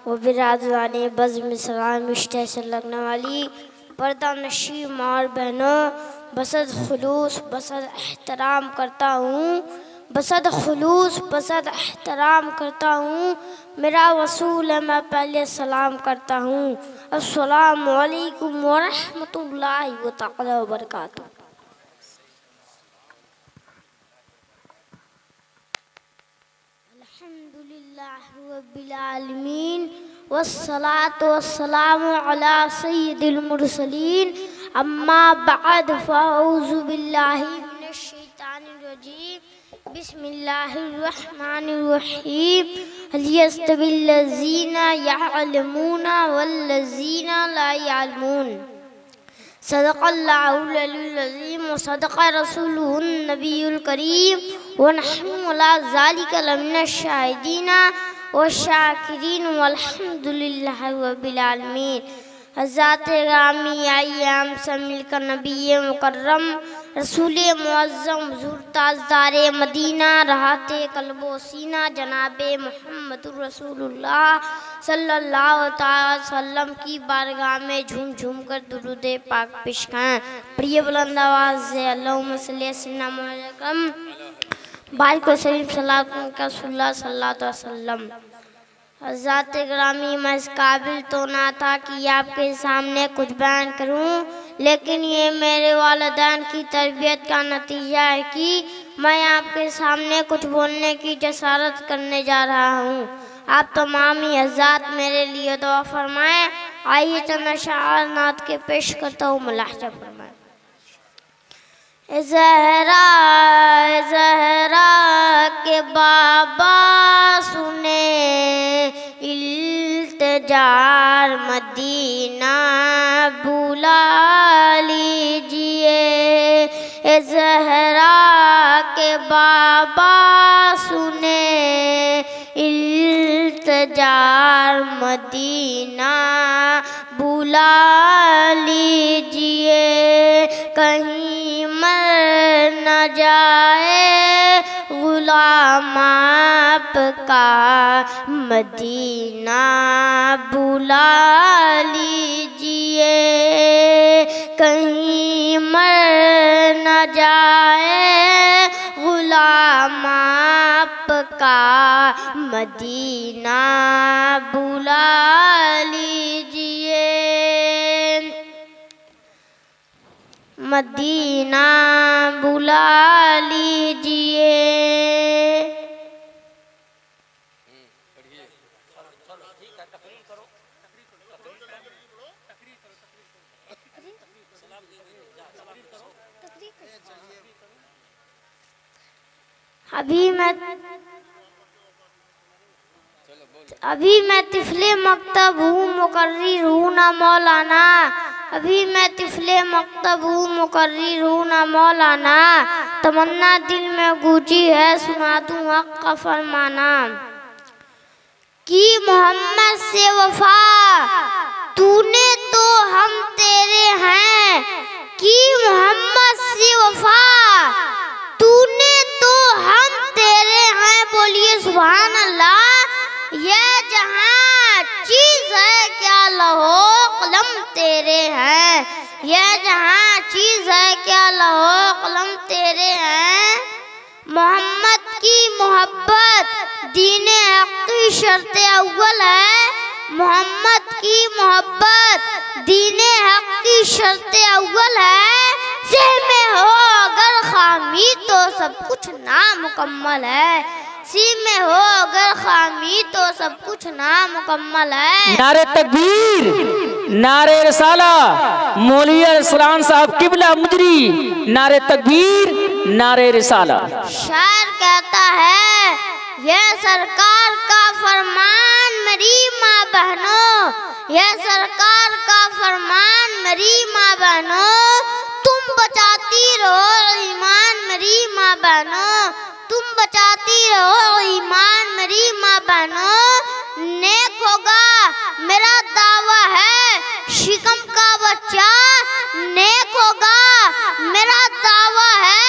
व बिरादराने बज़्म सलाम रिश्ते से लगने वाली पर्दा नशी मार बहनों, बसद खुलूस बसद एहतराम करता हूँ, बसद खुलूस बसद एहतराम करता हूँ। मेरा वसूल है, मैं पहले सलाम करता हूँ। अस्सलामु अलैकुम व रहमतुल्लाहि व तआला व बरकातुहू। अल्हम्दुलिल्लाहि रब्बिल आलमीन वस्सलातु वस्सलामु अला सय्यिदिल मुरसलीन अम्मा बअद फ़अऊज़ु बिल्लाहि मिनश शैतानिर रजीम बिस्मिल्लाहिर रहमानिर रहीम हल यस्तविल लज़ीना यअलमूना वल्लज़ीना ला यअलमून सदक़ल्लाहुल अलीयुल अज़ीम व सदक़ रसूलुहुन नबियुल करीम व नहनु अला ज़ालिका लमिनश शाहिदीन व शाकिरीन वल्हम्दुलिल्लाहि रब्बिल आलमीन। हज़रात ग्रामी आइए हम सब मिलकर नबी मुकर्रम रसूल मुअज़्ज़म हुज़ूर ताजदारे मदीना रहते क़ल्बो सीना जनाबे मुहम्मदुर रसूलुल्लाह सल्लल्लाहु अलैहि वसल्लम की बारगाह में झूम झूम कर दुरूद पाक पेश करें। प्रिय बुलंद आवाज़ से अल्लाहुम्मा सल्ली सल्लल्लाहु अलैहि वसल्लम बारिक व सलीम सल्लल्लाहु अलैहि वसल्लम। हज़रात ग्रामी, मैं इस काबिल तो ना था कि आपके सामने कुछ बयान करूं, लेकिन ये मेरे वालिदैन की तरबियत का नतीजा है कि मैं आपके सामने कुछ बोलने की जसारत करने जा रहा हूँ। आप तमाम ही हज़रात मेरे लिए दुआ फरमाएं। आइए चंद अशआर नात के पेश करता हूँ, मुलाहिज़ा फरमाएं। ज़हरा ज़हरा के बाबा सुने इल्तिजार मदीना बुला लीजिए। ज़हरा के बाबा सुने इल्तिजार मदीना बुला लीजिए। कहीं मर न जाए गुलाम आपका मदीना बुला लीजिए। कहीं मर न जाए गुलाम आपका मदीना बुला लीजिए। मदीना बुला लीजिए। अभी मैं तिफले मकतब हूँ, मुकर्रिर हूँ ना मौलाना। अभी मैं तिफले मकतब हूँ, मुकर्रिर हूँ ना मौलाना। तमन्ना दिल में गूंजी है, सुना दूँ हक़ का फरमाना। कि मोहम्मद से वफा तूने तो हम तेरे हैं। कि मोहम्मद से वफा तूने तो हम तेरे हैं। बोलिए सुभान अल्लाह। ये जहाँ चीज़ है क्या लौहो कलम तेरे हैं। ये जहाँ चीज़ है क्या लौहो कलम तेरे हैं। मोहम्मद की मोहब्बत दीने हक़ की शर्त अव्वल है। मोहम्मद की मोहब्बत दीने हक़ की शर्त अव्वल है। सिर में हो अगर खामी तो सब कुछ नामुकम्मल है। सिर में हो अगर खामी तो सब कुछ नामुकम्मल है। नारे तकबीर, नारे रसाला, मौलवी अलैहिस्सलाम साहब किबला मुजरी। नारे तकबीर, नारे रिसाला। शायर कहता है, यह सरकार का फरमान मेरी माँ बहनों। यह सरकार का फरमान मेरी माँ बहनों। तुम बचाती रहो ईमान मेरी माँ बहनों। तुम बचाती रहो ईमान मेरी माँ बहनों। नेक होगा मेरा दावा है शिकम का बच्चा। नेक होगा मेरा दावा है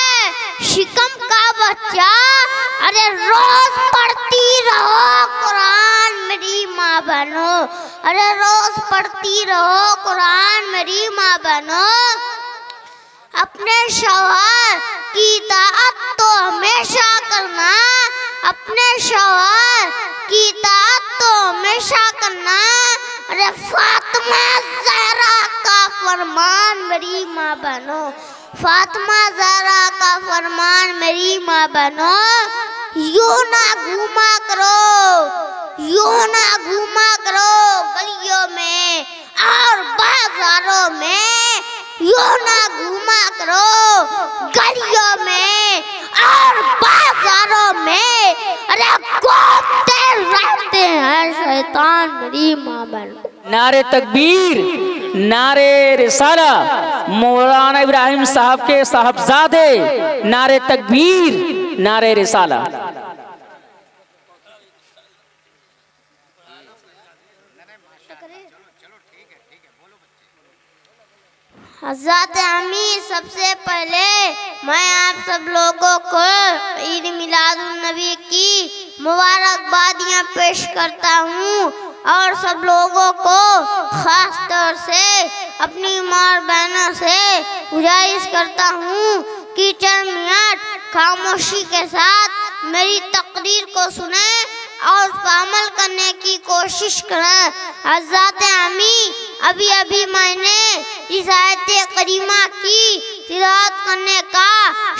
शिकम का बच्चा। अरे रोज पढ़ती रहो कुरान मेरी माँ बहनो। अरे रोज पढ़ती रहो कुरान मेरी माँ बहनो। अपने शौहर की इताअत तो हमेशा करना, अपने शौहर की इताअत तो हमेशा करना। अरे फातिमा ज़हरा का फरमान मेरी माँ बहनो, फातिमा ज़हरा का फरमान मेरी माँ बहनो। यूं ना घूमा करो, यूं ना घूमा करो गलियों में और बाजारों में, यूं ना घूमा करो गलियों में और बाजारों में। अरे घूमते रहते हैं शैतान मेरी माँ बहनो। नारे तकबीर, नारे रिसाला, मौलाना इब्राहिम साहब के साहबजादे, नारे तकबीर, नारे रिसाला। हज़रत अमी, सबसे पहले मैं आप सब लोगों को ईद मिलादुन्नबी की मुबारकबादियाँ पेश करता हूँ और सब लोगों को ख़ास तौर से अपनी माँ और बहनों से गुजारिश करता हूँ कि चंद मिनट खामोशी के साथ मेरी तकरीर को सुने और उस पर अमल करने की कोशिश करें। हज़रत अमी, अभी अभी मैंने इस आयत करीमा की तिलावत करने का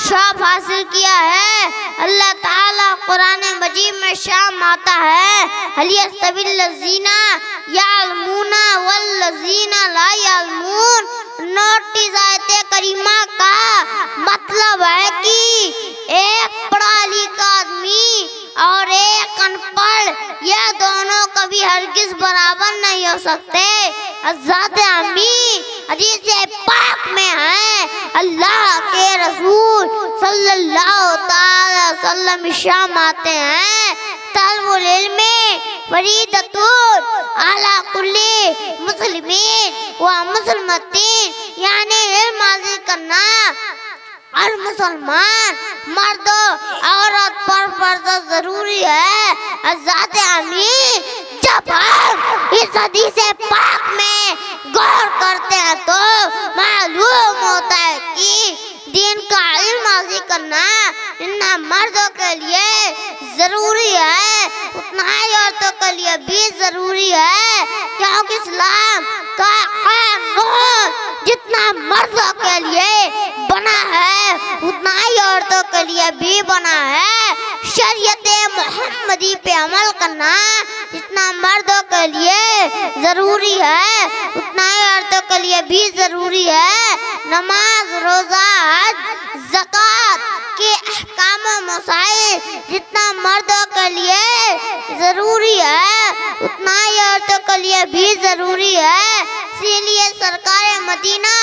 शौक़ हासिल किया है। अल्लाह ताला कुरान मजीद में शाम आता है, हल यस्तविल लज़ीना यअलमूना वल लज़ीना ला यअलमून। नोटिस आयत करीमा का मतलब है कि एक पढ़ा लिखा आदमी और एक अनपढ़, यह दोनों कभी हरगिज़ बराबर नहीं हो सकते। हज़रत अमी हदीस पाक में है, अल्लाह के रसूल सल्लल्लाहु अलैहि वसल्लम इरशाद आते हैं, तलबुल इल्मी फरीदतुन अला कुल्ली मुस्लिमीन व मुस्लिमतीन, यानी इल्म हासिल करना और मुसलमान मर्द औरत पर फर्ज जरूरी है। हज़रत अमी, जब हम इस हदीस पाक में गौर करते हैं तो मालूम होता है कि दीन का इल्म हासिल करना जितना मर्दों के लिए जरूरी है उतना ही औरतों के लिए भी जरूरी है, क्योंकि इस्लाम का कानून जितना मर्दों के लिए बना है उतना ही औरतों के लिए भी बना है। शरीयत मोहम्मदी पे अमल करना जितना मर्दों के लिए जरूरी है उतना ही औरतों के लिए भी जरूरी है। नमाज, रोजा, हज, ज़कात के अहकाम व मसाइल जितना मर्दों के लिए जरूरी है उतना ही औरतों के लिए भी जरूरी है। इसीलिए सरकार मदीना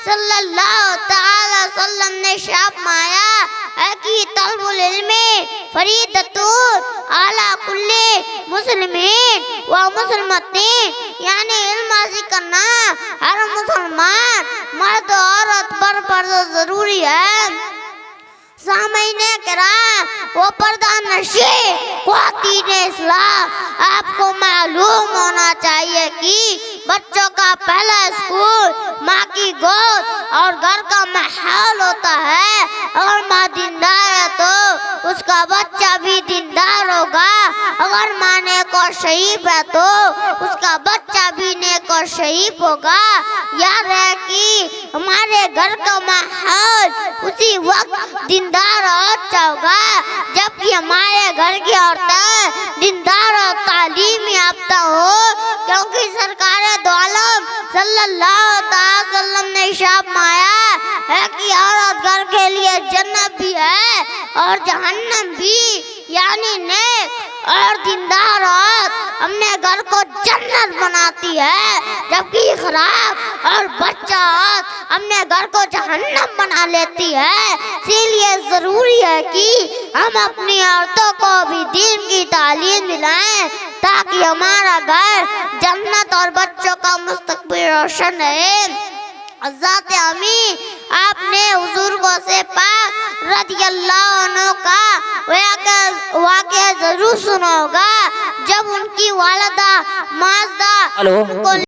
सल्लल्लाहु अलैहि वसल्लम ने इरशाद फरमाया है कि तलबुल इल्मी फरीदतुन अला कुल्ली मुस्लिमीन व मुस्लिमतीन, यानी इल्म हासिल करना हर मुसलमान मर्द औरत पर फर्ज जरूरी है। सामईने किराम वो पर्दा नशी ख्वातीन इस्लाम, आपको मालूम होना चाहिए कि बच्चों का पहला स्कूल माँ की गोद और घर का माहौल होता है। अगर माँ दीनदार है तो उसका बच्चा भी दीनदार होगा, अगर माँ नेक और शरीफ है तो उसका बच्चा भी नेक और शरीफ होगा। याद है कि हमारे घर का माहौल उसी वक्त दीनदार और अच्छा होगा जबकि हमारे घर की औरतें दीनदार और तालीम याफ्ता हो, क्योंकि सरकार दो आलम सल्लल्लाहु अलैहि वसल्लम ने इरशाद फरमाया है कि औरत घर के लिए जन्नत भी है और जहन्नम भी, यानी नेक और दीनदार औरत अपने घर को जन्नत बनाती है, जबकि खराब और बच्चा औरत अपने घर को जहन्नम बना लेती है। इसीलिए जरूरी है कि हम अपनी औरतों को भी दीन की तालीम दिलाएं ताकि हमारा घर जन्नत और बच्चों का मुस्तकबिल रोशन रहे। हज़रत अमी, आपने बुजुर्गों से पाक रज़ियल्लाहु अन्हु का वाक़या जरूर सुना होगा, जब उनकी वालदा माजदा हेलो। को